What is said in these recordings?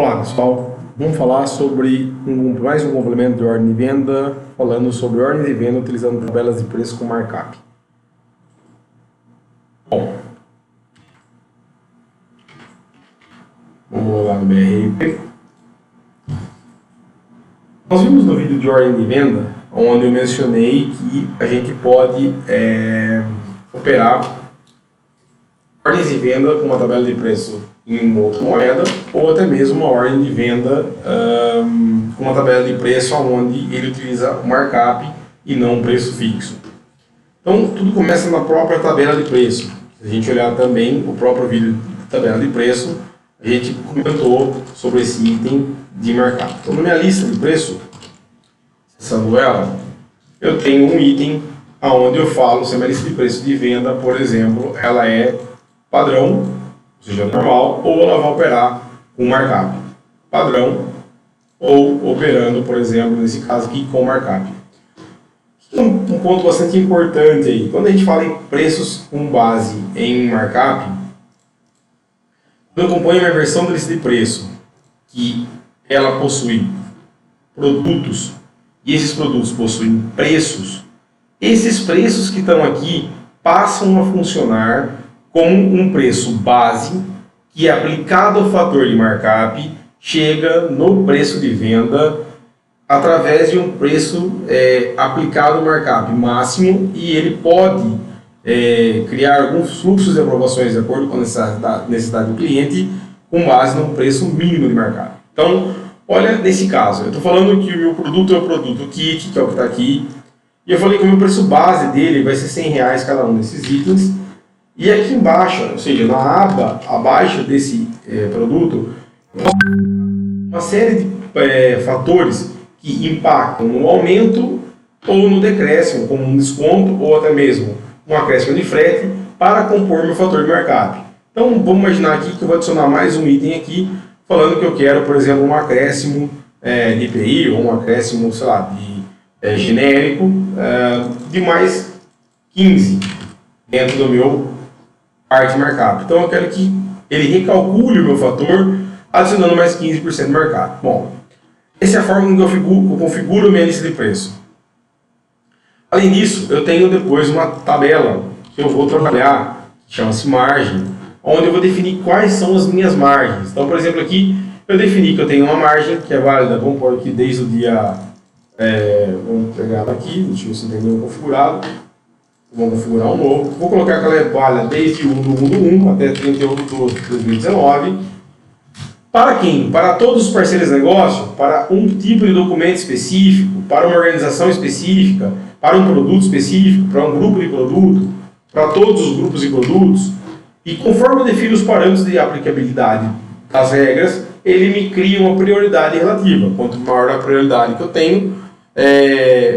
Olá pessoal, vamos falar sobre mais um complemento de ordem de venda, falando sobre ordem de venda utilizando tabelas de preço com markup. Bom, vamos lá no BRP. Nós vimos no vídeo de ordem de venda, onde eu mencionei que a gente pode operar ordens de venda com uma tabela de preço em uma outra moeda, ou até mesmo uma ordem de venda com uma tabela de preço onde ele utiliza o markup e não um preço fixo. Então, tudo começa na própria tabela de preço. Se a gente olhar também o próprio vídeo de tabela de preço, a gente comentou sobre esse item de markup. Então, na minha lista de preço, acessando ela, eu tenho um item onde eu falo se a minha lista de preço de venda, por exemplo, ela é padrão, ou seja, normal, ou ela vai operar com markup padrão, ou operando, por exemplo, nesse caso aqui, com markup. Um ponto bastante importante aí, quando a gente fala em preços com base em markup, quando eu componho uma versão da lista de preço, que ela possui produtos, e esses produtos possuem preços, esses preços que estão aqui passam a funcionar como um preço base que é aplicado ao fator de markup, chega no preço de venda através de um preço aplicado ao markup máximo, e ele pode criar alguns fluxos de aprovações de acordo com a necessidade do cliente com base num preço mínimo de markup. Então, olha nesse caso, eu estou falando que o meu produto é o produto kit, que é o que está aqui, e eu falei que o meu preço base dele vai ser R$100 cada um desses itens. E aqui embaixo, ou seja, na aba abaixo desse produto, uma série de fatores que impactam no aumento ou no decréscimo, como um desconto ou até mesmo um acréscimo de frete, para compor meu fator de markup. Então vamos imaginar aqui que eu vou adicionar mais um item aqui, falando que eu quero, por exemplo, um acréscimo de IPI ou um acréscimo, sei lá, de genérico de mais 15 dentro do meu parte de markup. Então eu quero que ele recalcule o meu fator adicionando mais 15% de markup. Bom, essa é a forma que eu configuro a minha lista de preço. Além disso, eu tenho depois uma tabela que eu vou trabalhar, que chama-se margem, onde eu vou definir quais são as minhas margens. Então, por exemplo, aqui eu defini que eu tenho uma margem que é válida, vamos pôr aqui desde o dia, vamos pegar ela aqui, deixa eu ver se não tem nenhum configurado. Vamos configurar um novo. Vou colocar que ela é válida desde 1/1 até 31 de 2019. Para quem? Para todos os parceiros de negócio, para um tipo de documento específico, para uma organização específica, para um produto específico, para um grupo de produto, para todos os grupos de produtos. E conforme eu defino os parâmetros de aplicabilidade das regras, ele me cria uma prioridade relativa. Quanto maior a prioridade que eu tenho,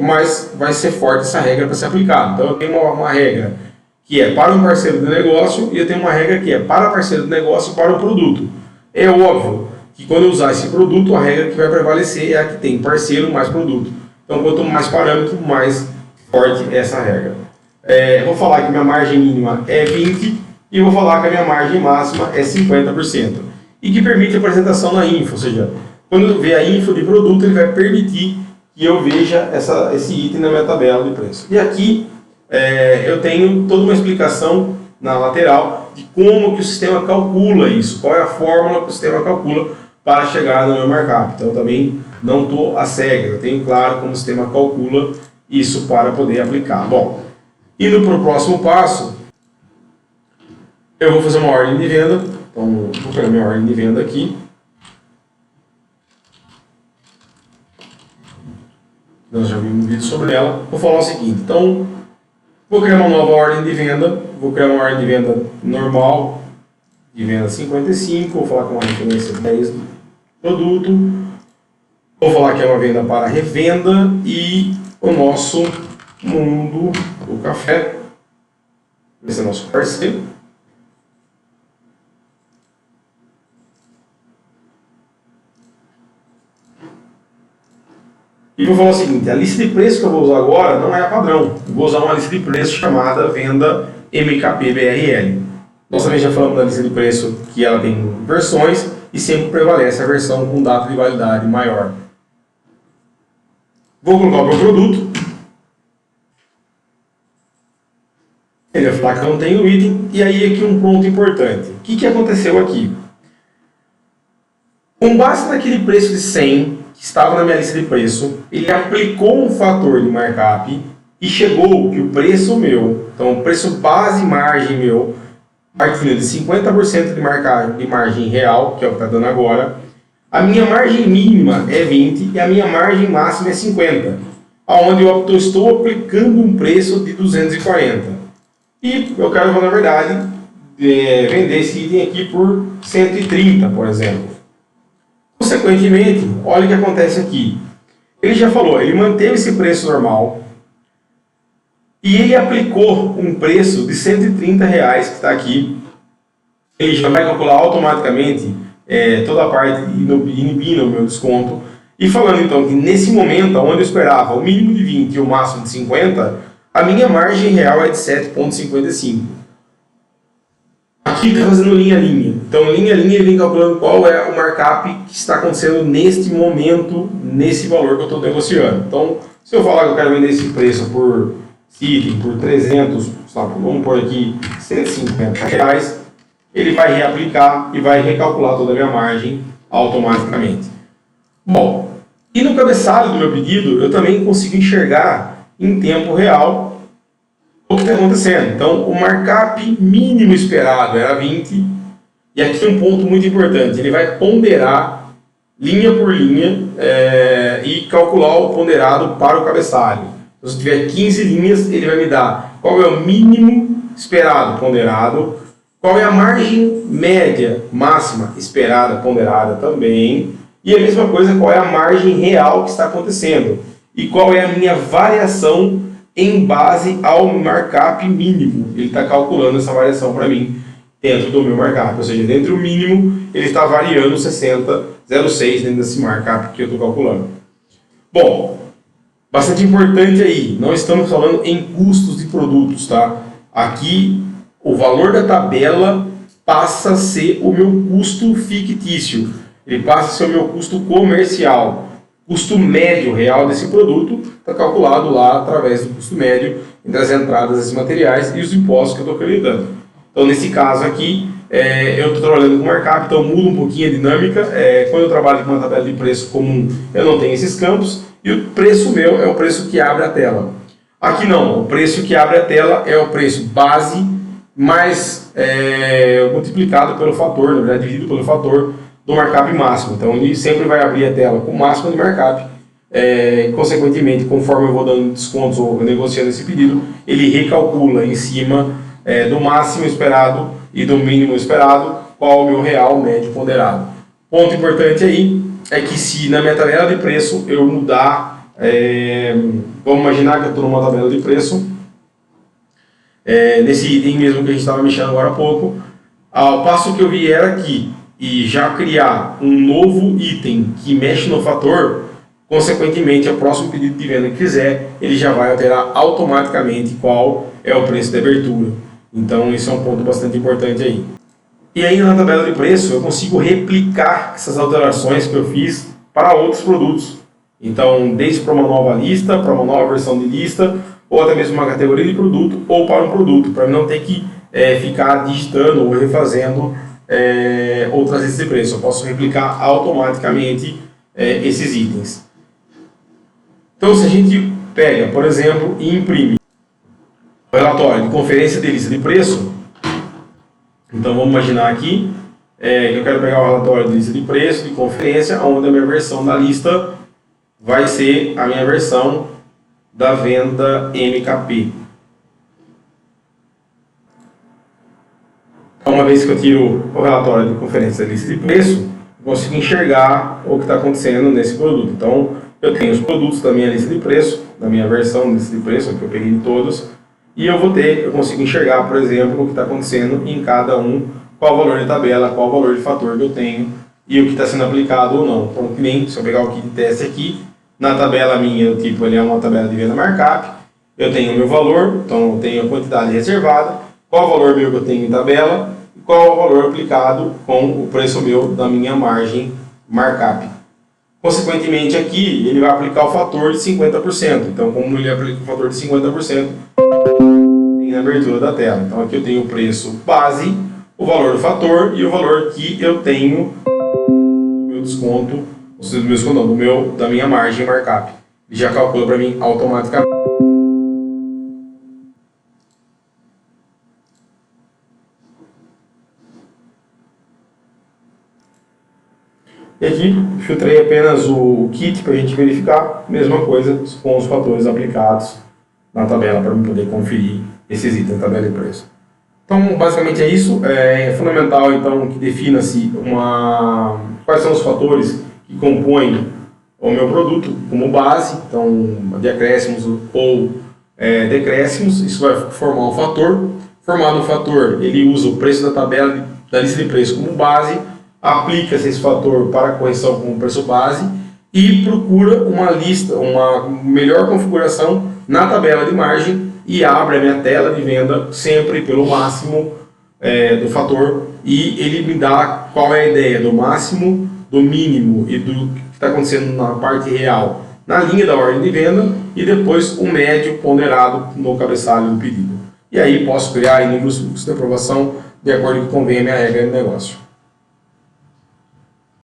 mas vai ser forte essa regra para ser aplicada. Então eu tenho uma regra que é para um parceiro de negócio e eu tenho uma regra que é para parceiro de negócio e para um produto. É óbvio que quando eu usar esse produto, a regra que vai prevalecer é a que tem parceiro mais produto. Então quanto mais parâmetro, mais forte é essa regra. Vou falar que minha margem mínima é 20% e vou falar que a minha margem máxima é 50%. E que permite a apresentação na info, ou seja, quando eu ver a info de produto, ele vai permitir que eu veja esse item na minha tabela de preço. E aqui eu tenho toda uma explicação na lateral de como que o sistema calcula isso, qual é a fórmula que o sistema calcula para chegar no meu markup. Então eu também não estou às cegas, eu tenho claro como o sistema calcula isso para poder aplicar. Bom, indo para o próximo passo, eu vou fazer uma ordem de venda. Então vou pegar minha ordem de venda aqui. Nós já vimos um vídeo sobre ela. Vou falar o seguinte, então vou criar uma nova ordem de venda, vou criar uma ordem de venda normal, de venda 55, vou falar que é uma referência 10 do produto, vou falar que é uma venda para revenda e o nosso mundo do café, esse é o nosso parceiro. E vou falar o seguinte, a lista de preços que eu vou usar agora não é a padrão. Eu vou usar uma lista de preços chamada venda MKP BRL. Nós também já falamos da lista de preço que ela tem versões, e sempre prevalece a versão com data de validade maior. Vou colocar o meu produto. Ele vai falar que não tem o item, e aí aqui um ponto importante. O que aconteceu aqui? Com base naquele preço de 100, que estava na minha lista de preço, ele aplicou um fator de markup e chegou que o preço meu, então o preço base margem meu, partindo de 50% de margem real, que é o que está dando agora, a minha margem mínima é 20 e a minha margem máxima é 50, onde eu estou aplicando um preço de 240. E eu quero, na verdade, vender esse item aqui por 130, por exemplo. Consequentemente, olha o que acontece aqui. Ele já falou, ele manteve esse preço normal e ele aplicou um preço de R$130 que está aqui. Ele já vai calcular automaticamente toda a parte inibindo o meu desconto. E falando então que nesse momento, onde eu esperava o mínimo de 20 e o máximo de 50, a minha margem real é de 7,55. Aqui está fazendo linha a linha. Então, linha a linha, ele vem calculando qual é o markup que está acontecendo neste momento, nesse valor que eu estou negociando. Então, se eu falar que eu quero vender esse preço por item, por 300, vamos pôr aqui R$150, ele vai reaplicar e vai recalcular toda a minha margem automaticamente. Bom, e no cabeçalho do meu pedido, eu também consigo enxergar em tempo real o que está acontecendo. Então, o markup mínimo esperado era 20, e aqui um ponto muito importante, ele vai ponderar linha por linha e calcular o ponderado para o cabeçalho. Então, se tiver 15 linhas, ele vai me dar qual é o mínimo esperado ponderado, qual é a margem média máxima esperada ponderada também, e a mesma coisa, qual é a margem real que está acontecendo, e qual é a minha variação em base ao markup mínimo. Ele está calculando essa variação para mim dentro do meu markup, ou seja, dentro do mínimo ele está variando 60,06 dentro desse markup que eu estou calculando. Bom, bastante importante aí, não estamos falando em custos de produtos, tá? Aqui o valor da tabela passa a ser o meu custo fictício, ele passa a ser o meu custo comercial. Custo médio real desse produto está calculado lá através do custo médio entre as entradas desses materiais e os impostos que eu estou acreditando. Então, nesse caso aqui, eu estou trabalhando com markup, então muda um pouquinho a dinâmica. Quando eu trabalho com uma tabela de preço comum, eu não tenho esses campos, e o preço meu é o preço que abre a tela. Aqui não, o preço que abre a tela é o preço base mais multiplicado pelo fator, na verdade, dividido pelo fator do markup máximo. Então ele sempre vai abrir a tela com o máximo de markup. Consequentemente, conforme eu vou dando descontos ou negociando esse pedido, ele recalcula em cima do máximo esperado e do mínimo esperado qual é o meu real médio ponderado. Ponto importante aí é que se na minha tabela de preço eu mudar, vamos imaginar que eu estou numa tabela de preço, nesse item mesmo que a gente estava mexendo agora há pouco, ao passo que eu vier aqui e já criar um novo item que mexe no fator, consequentemente, o próximo pedido de venda que fizer, ele já vai alterar automaticamente qual é o preço de abertura. Então, isso é um ponto bastante importante aí. E aí, na tabela de preço, eu consigo replicar essas alterações que eu fiz para outros produtos. Então, desde para uma nova lista, para uma nova versão de lista, ou até mesmo uma categoria de produto, ou para um produto, para não ter que ficar digitando ou refazendo outras listas de preço. Eu posso replicar automaticamente esses itens. Então, se a gente pega, por exemplo, e imprime o relatório de conferência de lista de preço, então vamos imaginar aqui que eu quero pegar o relatório de lista de preço de conferência, onde a minha versão da lista vai ser a minha versão da venda MKP. Uma vez que eu tiro o relatório de conferência da lista de preço, eu consigo enxergar o que está acontecendo nesse produto. Então, eu tenho os produtos da minha lista de preço, da minha versão de lista de preço, que eu peguei de todos, e eu consigo enxergar, por exemplo, o que está acontecendo em cada um, qual o valor de tabela, qual o valor de fator que eu tenho, e o que está sendo aplicado ou não. Então, que nem se eu pegar o kit de teste aqui, na tabela minha, tipo, ele é uma tabela de venda markup, eu tenho o meu valor, então eu tenho a quantidade reservada, qual o valor meu que eu tenho em tabela, e qual é o valor aplicado com o preço meu da minha margem markup. Consequentemente, aqui ele vai aplicar o fator de 50%. Então, como ele aplica o fator de 50%, tem a abertura da tela. Então, aqui eu tenho o preço base, o valor do fator e o valor que eu tenho do meu desconto, ou seja, do meu desconto não, da minha margem markup. Ele já calcula para mim automaticamente. E aqui filtrei apenas o kit para a gente verificar, mesma coisa com os fatores aplicados na tabela para eu poder conferir esses itens, tabela de preço. Então, basicamente é isso. É fundamental então que defina-se quais são os fatores que compõem o meu produto como base, então de acréscimos ou decréscimos. Isso vai formar um fator. Formado o fator, ele usa o preço da tabela da lista de preço como base, aplica-se esse fator para a correção como preço base e procura uma melhor configuração na tabela de margem e abre a minha tela de venda sempre pelo máximo do fator, e ele me dá qual é a ideia do máximo, do mínimo e do que está acontecendo na parte real na linha da ordem de venda, e depois o médio ponderado no cabeçalho do pedido. E aí posso criar inúmeros fluxos de aprovação de acordo com o que convém a minha regra de negócio.